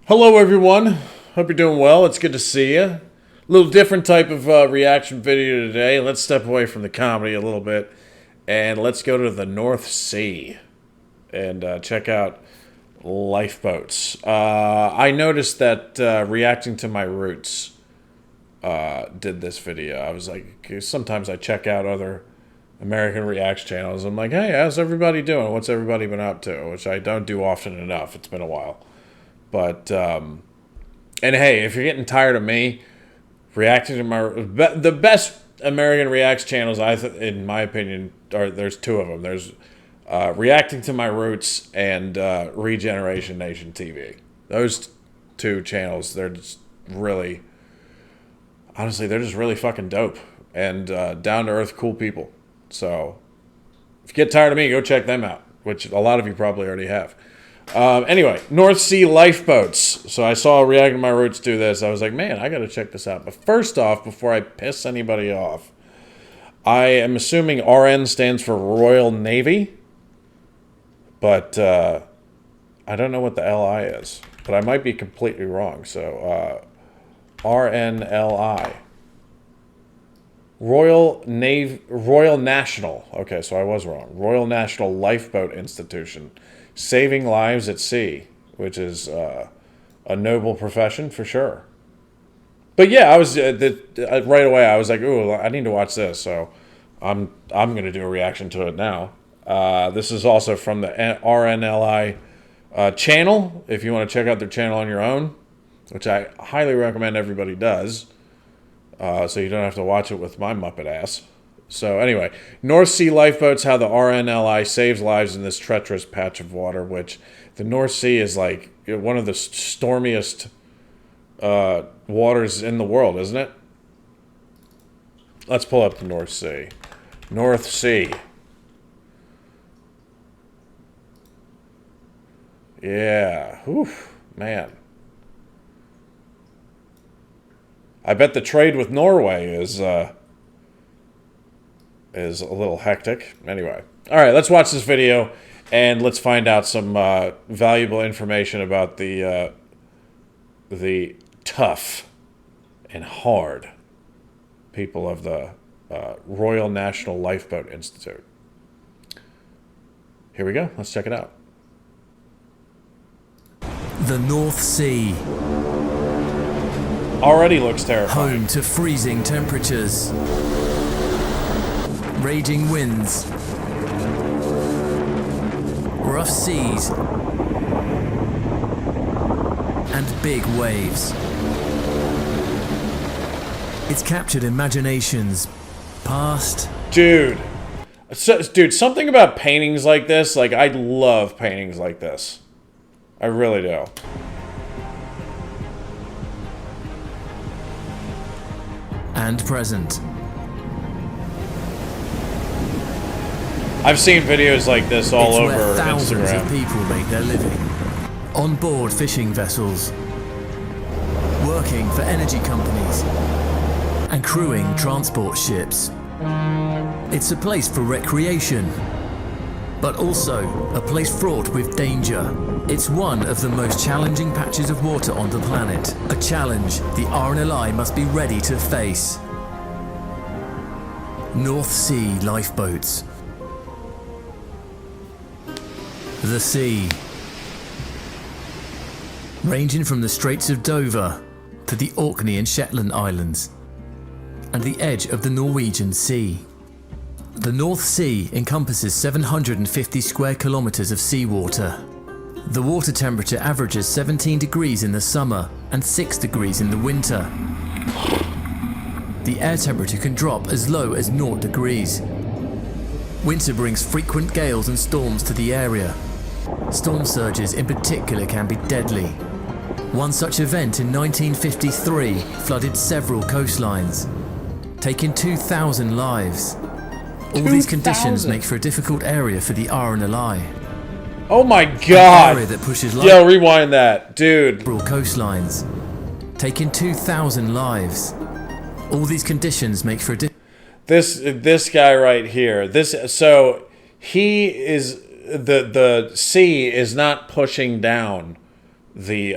Hello, everyone. Hope you're doing well. It's good to see you. A little different type of reaction video today. Let's step away from the comedy a little bit, and let's go to the North Sea and check out lifeboats. I noticed that Reacting to My Roots did this video. I was like, sometimes I check out other American reaction channels. I'm like, hey, how's everybody doing? What's everybody been up to? Which I don't do often enough. It's been a while. But, and hey, if you're getting tired of me reacting to the best American reacts channels, in my opinion, there's two of them. There's Reacting to My Roots and Regeneration Nation TV. Those two channels, they're just really, honestly, they're just really fucking dope and down-to-earth cool people. So, if you get tired of me, go check them out, which a lot of you probably already have. Anyway, North Sea lifeboats. So I saw Reacting to My Roots do this. I was like, man, I got to check this out. But first off, before I piss anybody off, I am assuming RN stands for Royal Navy. But I don't know what the LI is. But I might be completely wrong. So RNLI. Royal National. Okay, so I was wrong. Royal National Lifeboat Institution. Saving lives at sea, which is a noble profession for sure. But yeah, I was right away. I was like, "Ooh, I need to watch this." So I'm going to do a reaction to it now. This is also from the RNLI channel. If you want to check out their channel on your own, which I highly recommend everybody does, so you don't have to watch it with my Muppet ass. So anyway, North Sea lifeboats, how the RNLI saves lives in this treacherous patch of water, which the North Sea is like one of the stormiest waters in the world, isn't it? Let's pull up the North Sea. North Sea. Yeah. Whew, man. I bet the trade with Norway is a little hectic. Anyway. All right, let's watch this video and let's find out some valuable information about the tough and hard people of the Royal National Lifeboat Institute. Here we go. Let's check it out. The North Sea. Already looks terrifying. Home to freezing temperatures. Raging winds, rough seas, and big waves. It's captured imaginations, past. Dude, something about paintings like this, like I love paintings like this. I really do. And present. I've seen videos like this all over where thousands Instagram. Of people make their living. On board fishing vessels, working for energy companies, and crewing transport ships. It's a place for recreation, but also a place fraught with danger. It's one of the most challenging patches of water on the planet. A challenge the RNLI must be ready to face. North Sea lifeboats. The sea. Ranging from the Straits of Dover to the Orkney and Shetland Islands and the edge of the Norwegian Sea. The North Sea encompasses 750 square kilometers of seawater. The water temperature averages 17 degrees in the summer and 6 degrees in the winter. The air temperature can drop as low as 0 degrees. Winter brings frequent gales and storms to the area. Storm surges in particular can be deadly. One such event in 1953 flooded several coastlines, taking 2,000 lives. All these conditions make for a difficult area for the RNLI. Oh my god! An area that pushes Yo, rewind that, dude. Several coastlines, taking 2,000 lives. All these conditions make for a this guy right here. So he is the sea is not pushing down the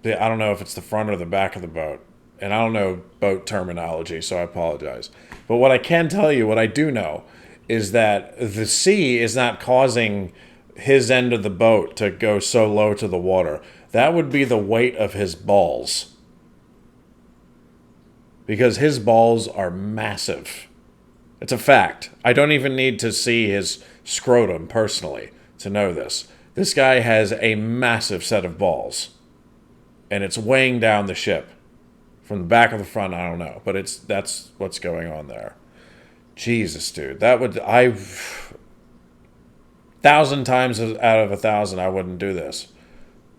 I don't know if it's the front or the back of the boat. And I don't know boat terminology, so I apologize. But what I can tell you, what I do know, is that the sea is not causing his end of the boat to go so low to the water. That would be the weight of his balls. Because his balls are massive. It's a fact. I don't even need to see his scrotum personally to know this. This guy has a massive set of balls. And it's weighing down the ship. From the back or the front, I don't know. But that's what's going on there. Jesus, dude. That would... 1,000 times out of 1,000, I wouldn't do this.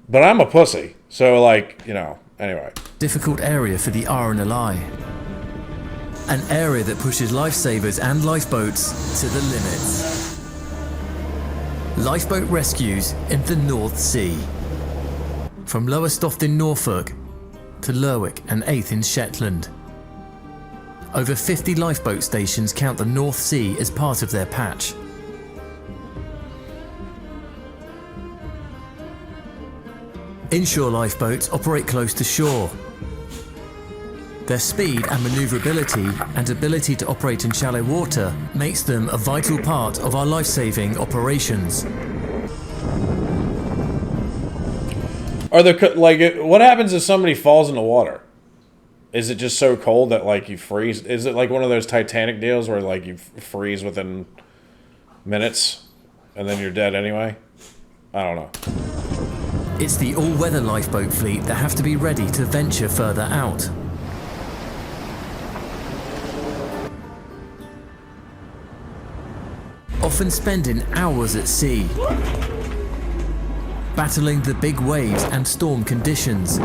But I'm a pussy. So, like, you know, anyway. Difficult area for the RNLI. An area that pushes lifesavers and lifeboats to the limits. Lifeboat rescues in the North Sea. From Lowestoft in Norfolk to Lerwick and Aith in Shetland. Over 50 lifeboat stations count the North Sea as part of their patch. Inshore lifeboats operate close to shore. Their speed and manoeuvrability and ability to operate in shallow water makes them a vital part of our life-saving operations. Are there, like, what happens if somebody falls in the water? Is it just so cold that, like, you freeze? Is it like one of those Titanic deals where, like, you freeze within minutes and then you're dead anyway? I don't know. It's the all-weather lifeboat fleet that have to be ready to venture further out. Often spending hours at sea, battling the big waves and storm conditions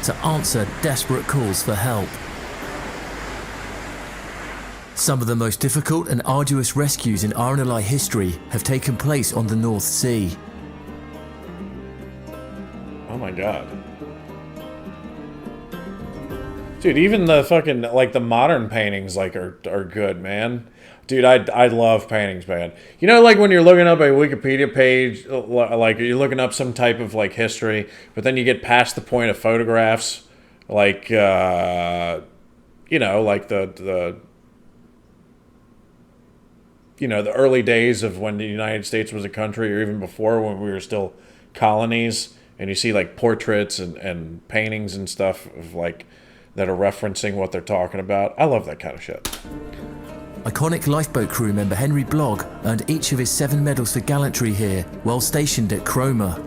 to answer desperate calls for help. Some of the most difficult and arduous rescues in RNLI history have taken place on the North Sea. Oh my god. Dude, even the fucking, like, the modern paintings, like, are good, man. Dude, I love paintings, man. You know, like, when you're looking up a Wikipedia page, like, you're looking up some type of, like, history, but then you get past the point of photographs, like, you know, like the you know, the early days of when the United States was a country, or even before when we were still colonies, and you see, like, portraits and paintings and stuff of, like, that are referencing what they're talking about. I love that kind of shit. Iconic lifeboat crew member Henry Blogg earned each of his 7 medals for gallantry here while stationed at Cromer.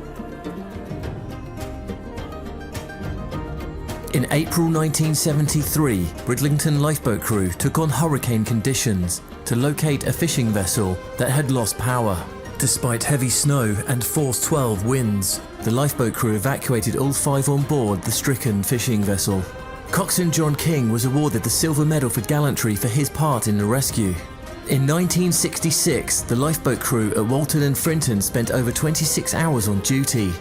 In April 1973, Bridlington lifeboat crew took on hurricane conditions to locate a fishing vessel that had lost power. Despite heavy snow and force 12 winds, the lifeboat crew evacuated all 5 on board the stricken fishing vessel. Coxswain John King was awarded the Silver Medal for gallantry for his part in the rescue. In 1966, the lifeboat crew at Walton and Frinton spent over 26 hours on duty,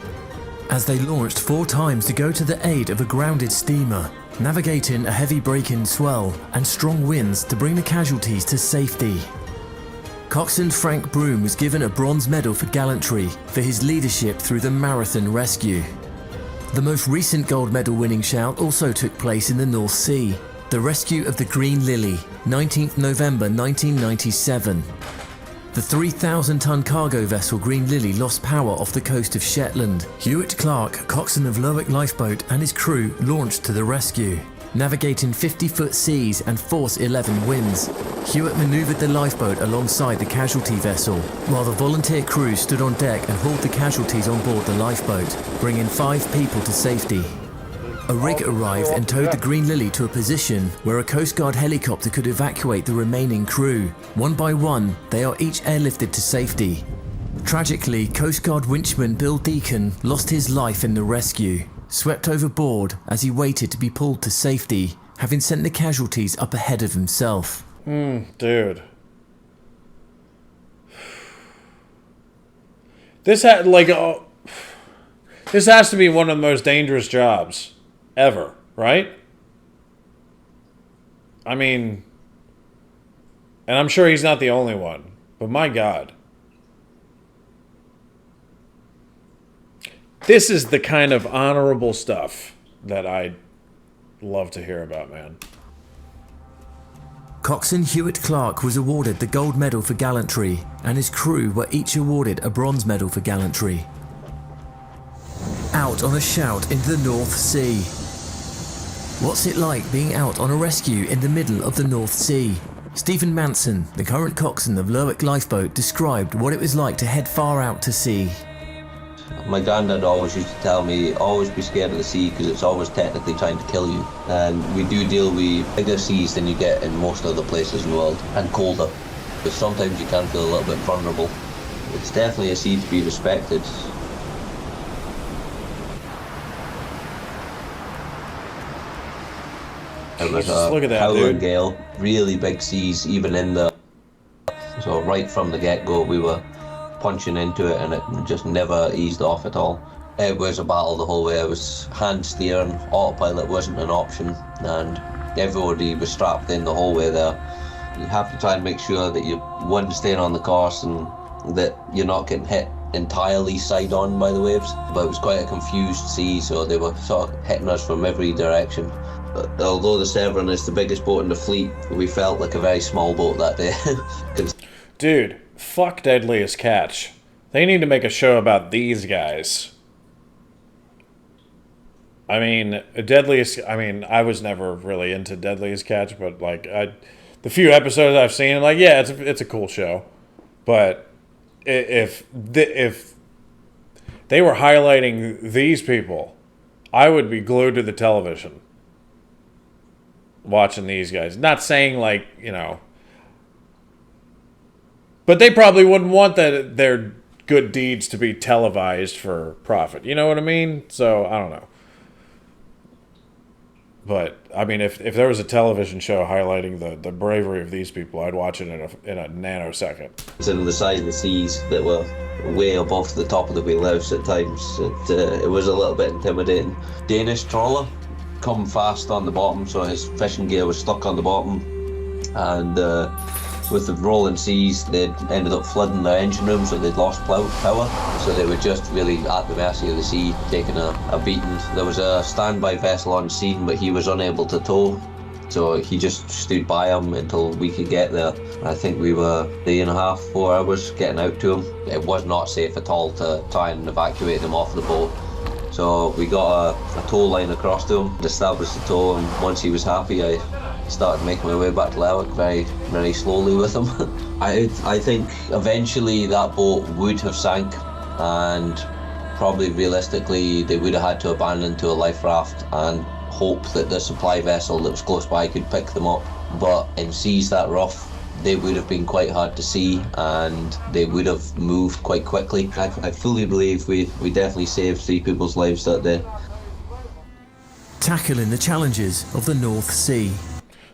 as they launched 4 times to go to the aid of a grounded steamer, navigating a heavy break-in swell and strong winds to bring the casualties to safety. Coxswain Frank Broom was given a bronze medal for gallantry for his leadership through the marathon rescue. The most recent gold medal winning shout also took place in the North Sea, the rescue of the Green Lily, 19th November 1997. The 3,000-ton cargo vessel Green Lily lost power off the coast of Shetland. Hewitt Clark, coxswain of Lerwick Lifeboat, and his crew launched to the rescue. Navigating 50-foot seas and force 11 winds, Hewitt manoeuvred the lifeboat alongside the casualty vessel, while the volunteer crew stood on deck and hauled the casualties on board the lifeboat, bringing 5 people to safety. A rig arrived and towed the Green Lily to a position where a Coast Guard helicopter could evacuate the remaining crew. One by one, they are each airlifted to safety. Tragically, Coast Guard winchman Bill Deacon lost his life in the rescue, swept overboard as he waited to be pulled to safety, having sent the casualties up ahead of himself. Dude. This this has to be one of the most dangerous jobs ever, right? I mean, and I'm sure he's not the only one, but my God. This is the kind of honorable stuff that I love to hear about, man. Coxswain Hewitt Clark was awarded the gold medal for gallantry, and his crew were each awarded a bronze medal for gallantry. Out on a shout into the North Sea. What's it like being out on a rescue in the middle of the North Sea? Stephen Manson, the current coxswain of Lerwick Lifeboat, described what it was like to head far out to sea. My granddad always used to tell me, always be scared of the sea because it's always technically trying to kill you. And we do deal with bigger seas than you get in most other places in the world, and colder. But sometimes you can feel a little bit vulnerable. It's definitely a sea to be respected. It was Look at a that, howling dude. gale, really big seas, even in the... So right from the get-go we were punching into it and it just never eased off at all. It was a battle the whole way. It was hand steering, autopilot wasn't an option, and everybody was strapped in the whole way there. You have to try and make sure that you're one, staying on the course and that you're not getting hit entirely side on by the waves. But it was quite a confused sea, so they were sort of hitting us from every direction. Although the Severn is the biggest boat in the fleet, we felt like a very small boat that day. Dude, fuck Deadliest Catch. They need to make a show about these guys. I mean, I was never really into Deadliest Catch, but like, the few episodes I've seen, like, yeah, it's a cool show. But if they were highlighting these people, I would be glued to the television watching these guys. Not saying like, you know, but they probably wouldn't want their good deeds to be televised for profit. You know what I mean? So, I don't know. But, I mean, if there was a television show highlighting the bravery of these people, I'd watch it in a nanosecond. In the size of the seas that were way above the top of the wheelhouse at times, it was a little bit intimidating. Danish trawler come fast on the bottom, so his fishing gear was stuck on the bottom, and with the rolling seas they'd ended up flooding their engine room, so they'd lost power, so they were just really at the mercy of the sea, taking a beating. There was a standby vessel on scene, but he was unable to tow, so he just stood by him until we could get there. I think we were 3.5 to 4 hours getting out to him. It was not safe at all to try and evacuate him off the boat. So we got a tow line across to him, established the tow, and once he was happy, I started making my way back to Lerwick very, very slowly with him. I think eventually that boat would have sank, and probably realistically they would have had to abandon to a life raft and hope that the supply vessel that was close by could pick them up. But in seas that rough, they would have been quite hard to see, and they would have moved quite quickly. I fully believe we definitely saved 3 people's lives that day. Tackling the challenges of the North Sea.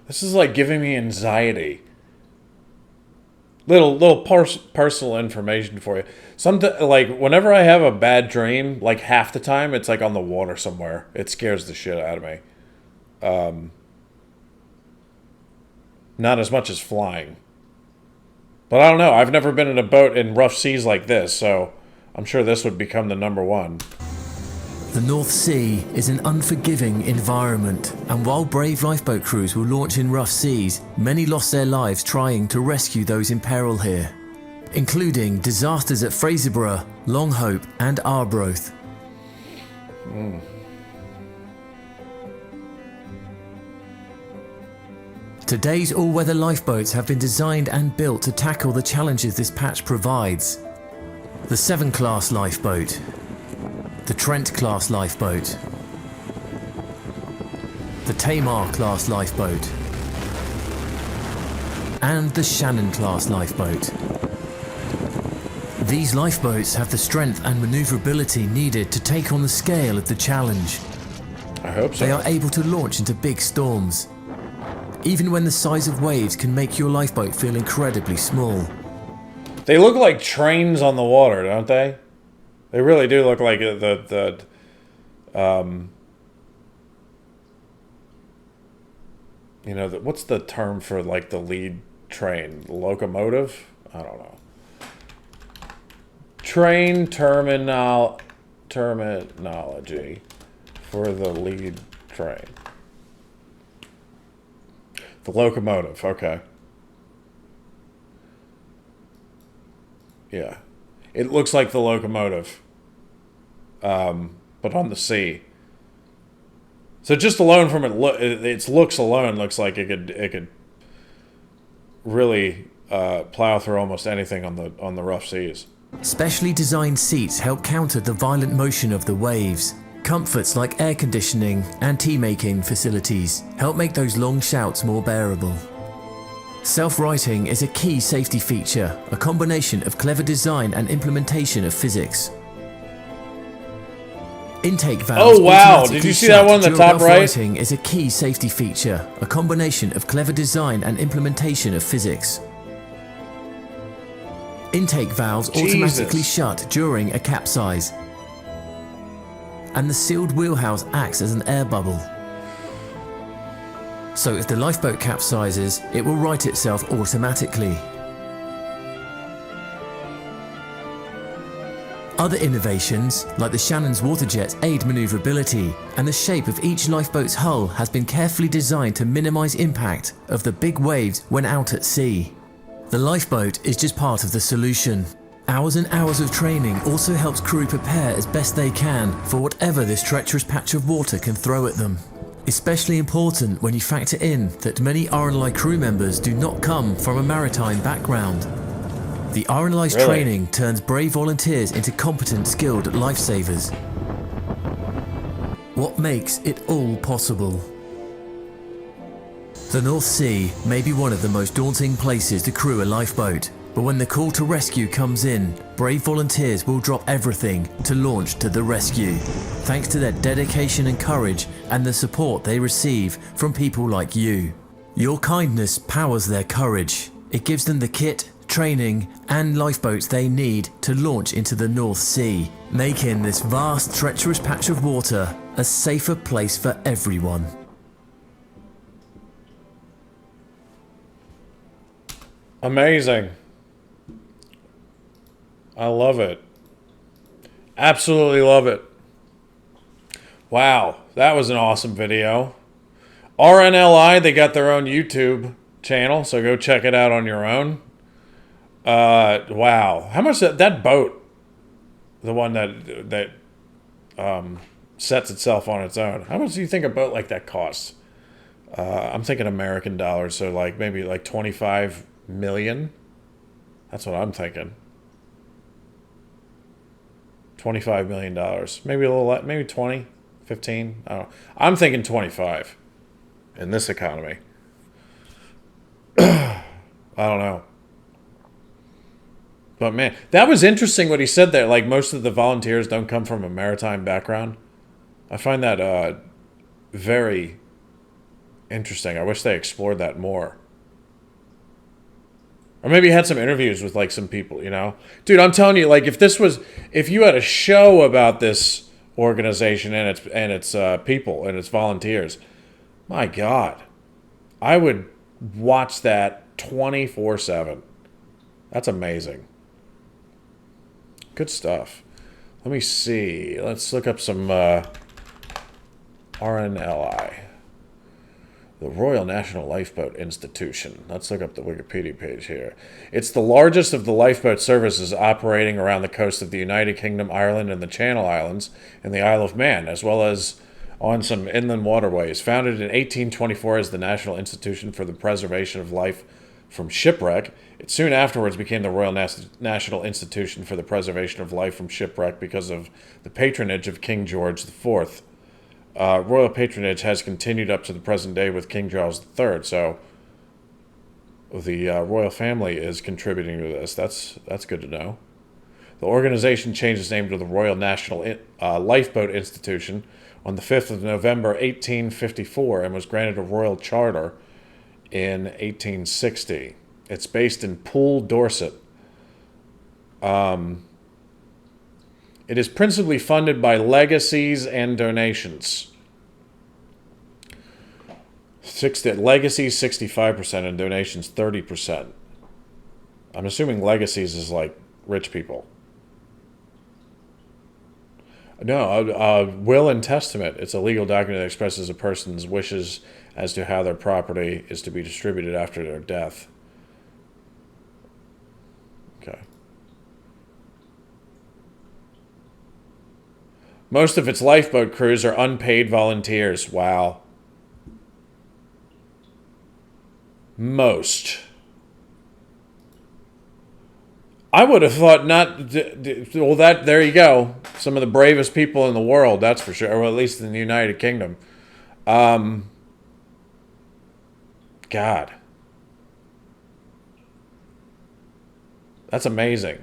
This is like giving me anxiety. Little personal information for you. Like whenever I have a bad dream, like half the time it's like on the water somewhere. It scares the shit out of me. Not as much as flying. But I don't know. I've never been in a boat in rough seas like this, so I'm sure this would become the number one. The North Sea is an unforgiving environment, and while brave lifeboat crews will launch in rough seas, many lost their lives trying to rescue those in peril here, including disasters at Fraserburgh, Long Hope and Arbroath. Today's all-weather lifeboats have been designed and built to tackle the challenges this patch provides. The Severn class lifeboat, the Trent class lifeboat, the Tamar class lifeboat, and the Shannon class lifeboat. These lifeboats have the strength and maneuverability needed to take on the scale of the challenge. I hope so. They are able to launch into big storms, even when the size of waves can make your lifeboat feel incredibly small. They look like trains on the water, don't they? They really do look like you know, what's the term for like the lead train? Locomotive? I don't know. terminology for the lead train. The locomotive, okay. Yeah. It looks like the locomotive, but on the sea. So just alone from its looks alone looks like it could really plow through almost anything on the rough seas. Specially designed seats help counter the violent motion of the waves. Comforts like air conditioning and tea-making facilities help make those long shouts more bearable. Self-righting is a key safety feature, a combination of clever design and implementation of physics. Intake valves. Oh wow! Did you see that one in the top right? Self-righting is a key safety feature, a combination of clever design and implementation of physics. Intake valves automatically shut during a capsize, and the sealed wheelhouse acts as an air bubble. So if the lifeboat capsizes, it will right itself automatically. Other innovations, like the Shannon's water jets, aid maneuverability, and the shape of each lifeboat's hull has been carefully designed to minimize impact of the big waves when out at sea. The lifeboat is just part of the solution. Hours and hours of training also helps crew prepare as best they can for whatever this treacherous patch of water can throw at them. Especially important when you factor in that many RNLI crew members do not come from a maritime background. The RNLI's training turns brave volunteers into competent, skilled lifesavers. What makes it all possible? The North Sea may be one of the most daunting places to crew a lifeboat, but when the call to rescue comes in, brave volunteers will drop everything to launch to the rescue, thanks to their dedication and courage and the support they receive from people like you. Your kindness powers their courage. It gives them the kit, training and lifeboats they need to launch into the North Sea, making this vast, treacherous patch of water a safer place for everyone. Amazing. I love it. Absolutely love it. Wow, that was an awesome video. RNLI, they got their own YouTube channel, so go check it out on your own. Wow. How much that boat, the one that sets itself on its own, how much do you think a boat like that costs? I'm thinking American dollars, so like maybe like 25 million. That's what I'm thinking. $25 million. Maybe a little less, maybe 20, 15. I don't know. I'm thinking 25 in this economy. I don't know. But man, that was interesting what he said there. Like most of the volunteers don't come from a maritime background. I find that very interesting. I wish they explored that more. Or maybe had some interviews with like some people, you know? Dude, I'm telling you, like if you had a show about this organization and its people and its volunteers, my God, I would watch that 24/7. That's amazing. Good stuff. Let me see. Let's look up some RNLI. The Royal National Lifeboat Institution. Let's look up the Wikipedia page here. It's the largest of the lifeboat services operating around the coast of the United Kingdom, Ireland, and the Channel Islands, and the Isle of Man, as well as on some inland waterways. Founded in 1824 as the National Institution for the Preservation of Life from Shipwreck, it soon afterwards became the Royal National Institution for the Preservation of Life from Shipwreck because of the patronage of King George IV. Royal patronage has continued up to the present day with King Charles III, so the royal family is contributing to this. That's good to know. The organization changed its name to the Royal National Lifeboat Institution on the 5th of November 1854 and was granted a royal charter in 1860. It's based in Poole, Dorset. It is principally funded by legacies and donations. Legacies 65% and donations 30%. I'm assuming legacies is like rich people. No, will and testament. It's a legal document that expresses a person's wishes as to how their property is to be distributed after their death. Okay. Most of its lifeboat crews are unpaid volunteers. Wow. Most. I would have thought not. Well, there you go. Some of the bravest people in the world, that's for sure, or at least in the United Kingdom. God, that's amazing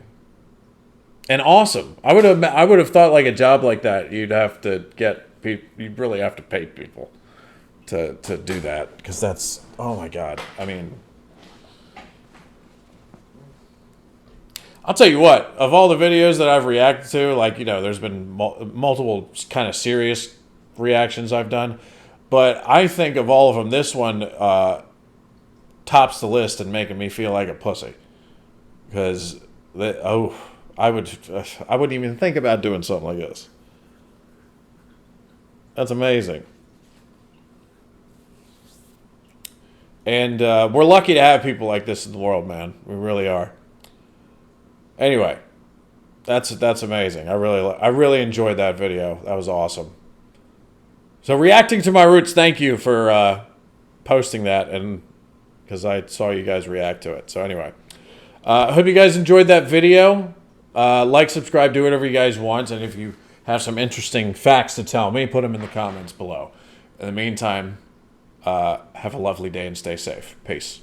and awesome. I would have thought like a job like that, you'd have to get people. You really have to pay people to do that, because that's, oh my God. I mean, I'll tell you what, of all the videos that I've reacted to, like, there's been multiple kind of serious reactions I've done, but I think of all of them, this one tops the list and making me feel like a pussy. Because, I wouldn't even think about doing something like this. That's amazing. And we're lucky to have people like this in the world, man. We really are. Anyway, that's amazing. I really enjoyed that video. That was awesome. So, reacting to my roots, thank you for posting that, and because I saw you guys react to it. So anyway, I hope you guys enjoyed that video. Like, subscribe, do whatever you guys want, and if you have some interesting facts to tell me, put them in the comments below. In the meantime, have a lovely day and stay safe. Peace.